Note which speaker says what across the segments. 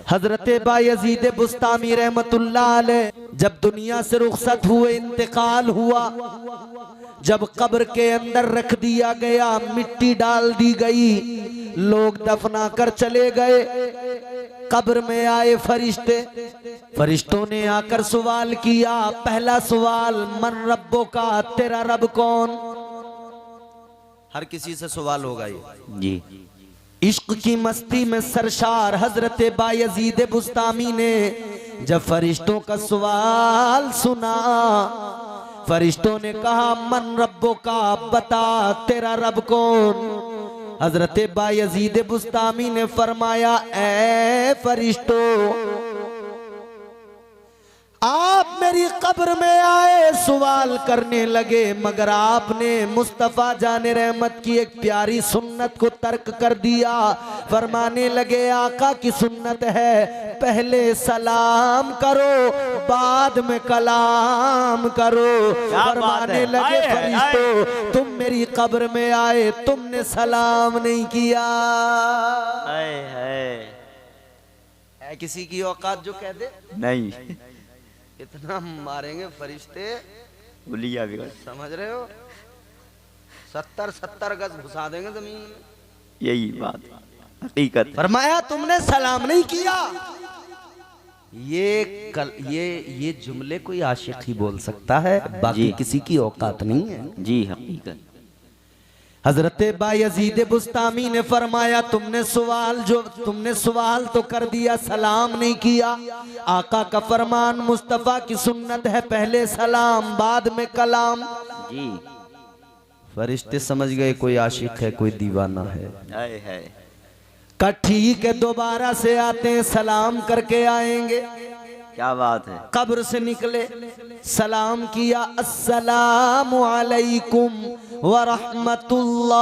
Speaker 1: हजरत बायजीद बुस्तामी रहमतुल्लाह अलैह जब दुनिया से रुखसत हुए, इंतकाल हुआ, जब कब्र के अंदर रख दिया गया, मिट्टी डाल दी गई, लोग दफना कर चले गए, कब्र में आए फरिश्ते, फरिश्तों ने आकर सवाल किया। पहला सवाल, मन रब्बो का, तेरा रब कौन? हर किसी से सवाल होगा ये जी। इश्क की मस्ती में सरशार हजरत बायजीद बुस्तामी ने जब फरिश्तों का सवाल सुना, फरिश्तों ने कहा मन रब्बो का, बता तेरा रब कौन? हजरत बायजीद बुस्तामी ने फरमाया, ऐ फरिश्तों, आप मेरी कब्र में आए, सवाल करने लगे, मगर आपने मुस्तफा जाने रहमत की एक प्यारी सुन्नत को तर्क कर दिया। फरमाने लगे, आका की सुन्नत है, पहले सलाम करो, बाद में कलाम करो। फरमाने लगे, फरिश्तों, तुम मेरी कब्र में आए, तुमने सलाम नहीं किया। है किसी की औकात जो कह दे
Speaker 2: नहीं?
Speaker 1: इतना मारेंगे फरिश्ते,
Speaker 2: उलिया भी
Speaker 1: समझ रहे हो? 70 गज घुसा देंगे जमीन में।
Speaker 2: यही बात हकीकत।
Speaker 1: फरमाया तुमने सलाम नहीं किया। ये जुमले कोई आशिक ही बोल सकता है, बाकी किसी की औकात नहीं है
Speaker 2: जी। हकीकत।
Speaker 1: हजरत बायजीद बुस्तामी ने फरमाया, तुमने सवाल तो कर दिया, सलाम नहीं किया। आका का फरमान, मुस्तफा की सुन्नत है, पहले सलाम बाद में कलाम
Speaker 2: जी।
Speaker 1: फरिश्ते समझ गए कोई आशिक है, कोई दीवाना है। का ठीक है, दोबारा से आते हैं, सलाम करके आएंगे।
Speaker 2: क्या बात है।
Speaker 1: कब्र से निकले, सलाम किया, अस्सलामु अलैकुम व रहमतुल्लाह।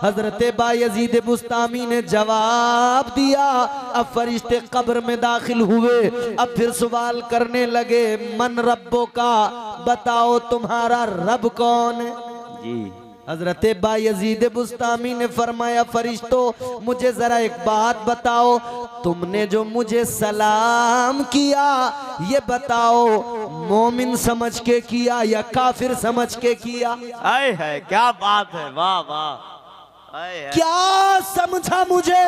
Speaker 1: हजरत बायजीद बुस्तामी ने जवाब दिया। अब फरिश्ते कब्र में दाखिल हुए, अब फिर सवाल करने लगे, मन रब्बो का, बताओ तुम्हारा रब कौन है
Speaker 2: जी।
Speaker 1: हजरत बायजीद बुस्तामी ने फरमाया, फरिश्तों, मुझे जरा एक बात बताओ, तुमने जो मुझे सलाम किया, ये बताओ मोमिन समझ के किया या काफिर समझ के किया?
Speaker 2: आए है, क्या बात है, वाह वाह।
Speaker 1: क्या समझा मुझे?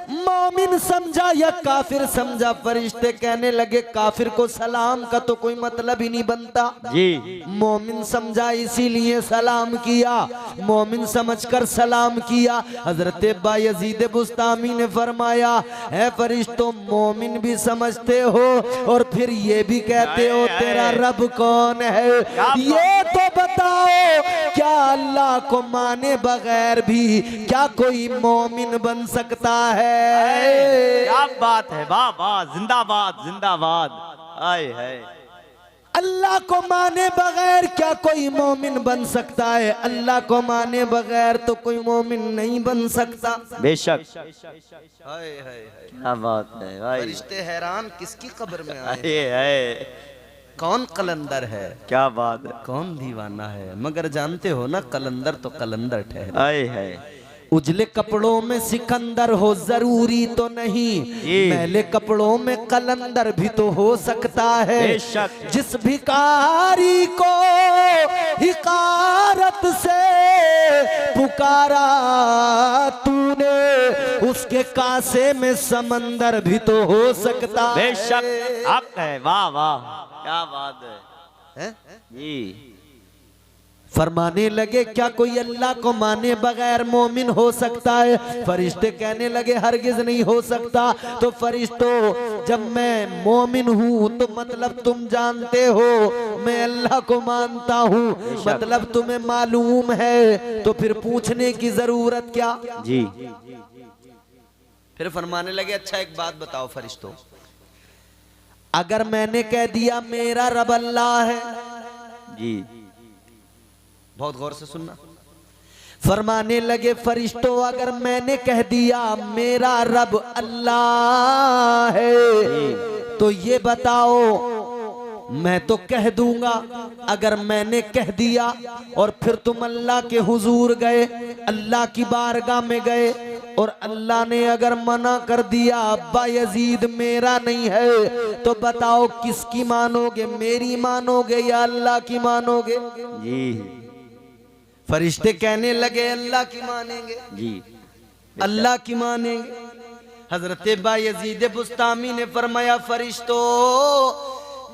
Speaker 1: मोमिन समझा या काफिर समझा? फरिश्ते कहने लगे, काफिर को सलाम का तो कोई मतलब ही नहीं बनता
Speaker 2: जी।
Speaker 1: मोमिन समझा, इसीलिए सलाम किया, मोमिन समझकर सलाम किया। हजरत बायजीद बुस्तामी ने फरमाया, है फरिश्तों, मोमिन भी समझते हो और फिर ये भी कहते हो तेरा रब कौन है? ये तो बताओ, क्या अल्लाह को माने बगैर भी क्या कोई मोमिन बन सकता है?
Speaker 2: क्या बात है, वाह वाह, जिंदाबाद जिंदाबाद। आए है,
Speaker 1: अल्लाह को माने बगैर क्या कोई मोमिन बन सकता है? अल्लाह को माने बगैर तो कोई मोमिन नहीं बन सकता।
Speaker 2: बेशक।
Speaker 1: हाय हाय हाय,
Speaker 2: क्या बात है भाई।
Speaker 1: फरिश्ते हैरान, किसकी कब्र में आए?
Speaker 2: है,
Speaker 1: कौन कलंदर है?
Speaker 2: क्या बात है।
Speaker 1: कौन दीवाना है? मगर जानते हो ना, कलंदर तो कलंदर ठहरे।
Speaker 2: आए है।
Speaker 1: उजले कपड़ों में सिकंदर हो जरूरी तो नहीं, मैले कपड़ों में कलंदर भी तो हो सकता है। जिस भिखारी को हिकारत से पुकारा तूने, उसके कासे में समंदर भी तो हो सकता है।
Speaker 2: बेशक हक है, वाह वाह, क्या बात है जी।
Speaker 1: फरमाने लगे, क्या कोई अल्लाह को माने बगैर मोमिन हो सकता है? फरिश्ते कहने लगे, हरगिज नहीं हो सकता। तो फरिश्तों, जब मैं मोमिन हूँ तो मतलब तुम जानते हो मैं अल्लाह को मानता हूँ, मतलब तुम्हें मालूम है, तो फिर पूछने की जरूरत क्या
Speaker 2: जी।
Speaker 1: फिर फरमाने लगे, अच्छा एक बात बताओ फरिश्तों, अगर मैंने कह दिया मेरा रब अल्लाह है
Speaker 2: जी,
Speaker 1: बहुत गौर से सुनना। फरमाने लगे, फरिश्तों, अगर मैंने कह दिया मेरा रब अल्लाह है, तो ये बताओ, मैं तो कह दूंगा, अगर मैंने कह दिया और फिर तुम अल्लाह के हुजूर गए, अल्लाह की बारगाह में गए, और अल्लाह ने अगर मना कर दिया अब्बा यजीद मेरा नहीं है, तो बताओ किसकी मानोगे? मेरी मानोगे या अल्लाह की मानोगे?
Speaker 2: जी
Speaker 1: फरिश्ते कहने लगे अल्लाह की मानेंगे,
Speaker 2: जी।
Speaker 1: अल्लाह की मानेंगे। हजरत बायजीद बुस्तामी ने फरमाया फरिश्तों,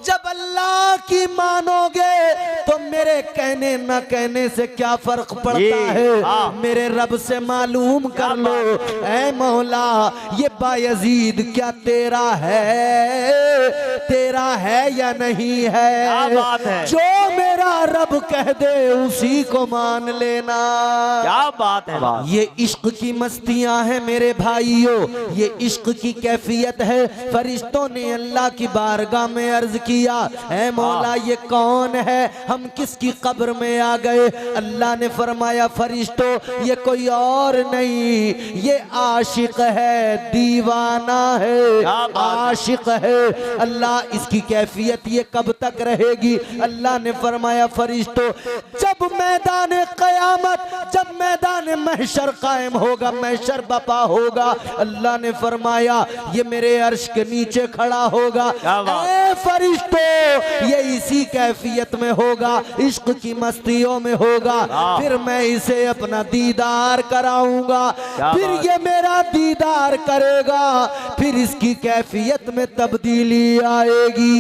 Speaker 1: जब अल्लाह की मानोगे तो मेरे कहने न कहने से क्या फर्क पड़ता है? मेरे रब से मालूम कर लो, ऐ मौला ये बायजीद क्या तेरा है, तेरा है या नहीं है?
Speaker 2: क्या बात है?
Speaker 1: जो मेरा रब कह दे उसी को मान लेना।
Speaker 2: क्या बात है?
Speaker 1: ये इश्क की मस्तियां हैं मेरे भाइयों, ये इश्क की कैफियत है। फरिश्तों ने अल्लाह की बारगाह में अर्ज किया, ऐ मौला ये कौन है, हम किसकी कब्र में आ गए? अल्लाह ने फरमाया फरिश्तों ये कोई और नहीं, ये आशिक है, दीवाना है, आशिक है। अल्लाह इसकी कैफियत ये कब तक रहेगी? अल्लाह ने फरमाया फरिश्तों जब मैदान क़यामत, जब मैदान महशर कायम होगा, महशर बपा होगा, अल्लाह ने फरमाया ये मेरे अर्श के नीचे खड़ा होगा। ऐ फरिश्तों ये इसी कैफियत में होगा, इश्क की मस्तियों में होगा, फिर मैं इसे अपना दीदार कराऊंगा, फिर ये मेरा दीदार करेगा, फिर इसकी कैफियत में तब्दीली आएगी।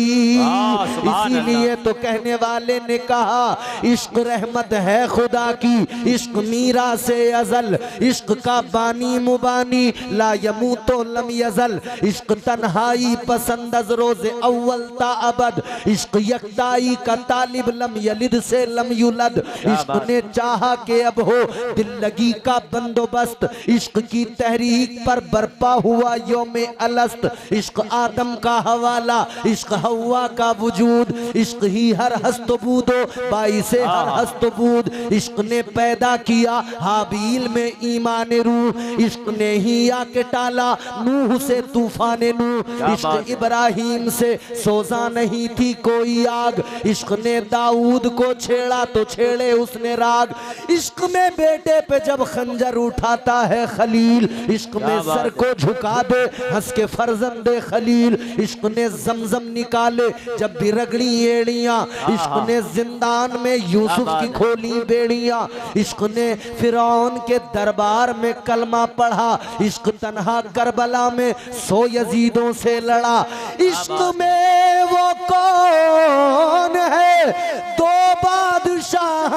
Speaker 1: इसीलिए तो कहने वाले ने कहा इश्क रहमत है खुदा की, इश्क मीरा से अजल, इश्क का बानी मुबानी ला यमूतो लम यजल, इश्क तन्हाई पसंद अज रोज़े अव्वल ता अबद, इश्क यकताई का तालिब लम यलिद से लम युलद, इश्क ने चाहा के अब हो दिल लगी का बंदोबस्त, इश्क की तहरीक पर बरपा हुआ योमे अलस्त, इश्क आदम का हवाला, इश्क हवा का वजूद, इश्क ही हर हस्तबूदो बाई से हर हस्तबूद, इश्क ने पैदा किया हाबील में ईमान रूह, इश्क ने ही आके टाला नूह से तूफान नूह, इश्क इब्राहिम से सोजा नहीं थी कोई आग, इश्क ने दाऊद को छेड़ा तो छेड़े उसने राग, इश्क में बेटे पे जब खंजर उठाता है खलील, इश्क में सर को झुका दे हंस के फर्जंदे खलील, इश्क ने जमजम निकाले जब भी रगड़ी एड़ियां, इश्क ने जिंदान में यूसुफ की खोली बेड़ियां, इश्क ने फिरौन के दरबार में कलमा पढ़ा, इश्क तन्हा करबला में 100 यजीदों से लड़ा, इश्क में वो कौन है दो बादशाह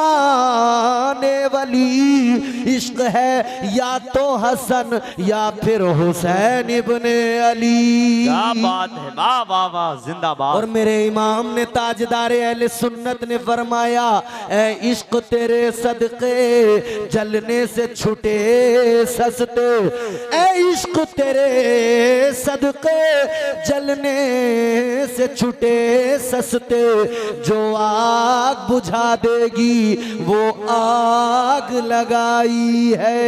Speaker 1: ने वली, इश्क है या तो हसन या फिर हुसैन इब्ने अली।
Speaker 2: क्या बात है? वाह वाह वाह, जिंदाबाद।
Speaker 1: और मेरे इमाम ने ताजदार अहले सुन्नत ने फरमाया ऐ इश्क तेरे सदके जलने से छुटे सस्ते, ऐ इश्क तेरे सदके जलने से छुटे सस्ते, जो आग बुझा देगी वो आग लगाई है।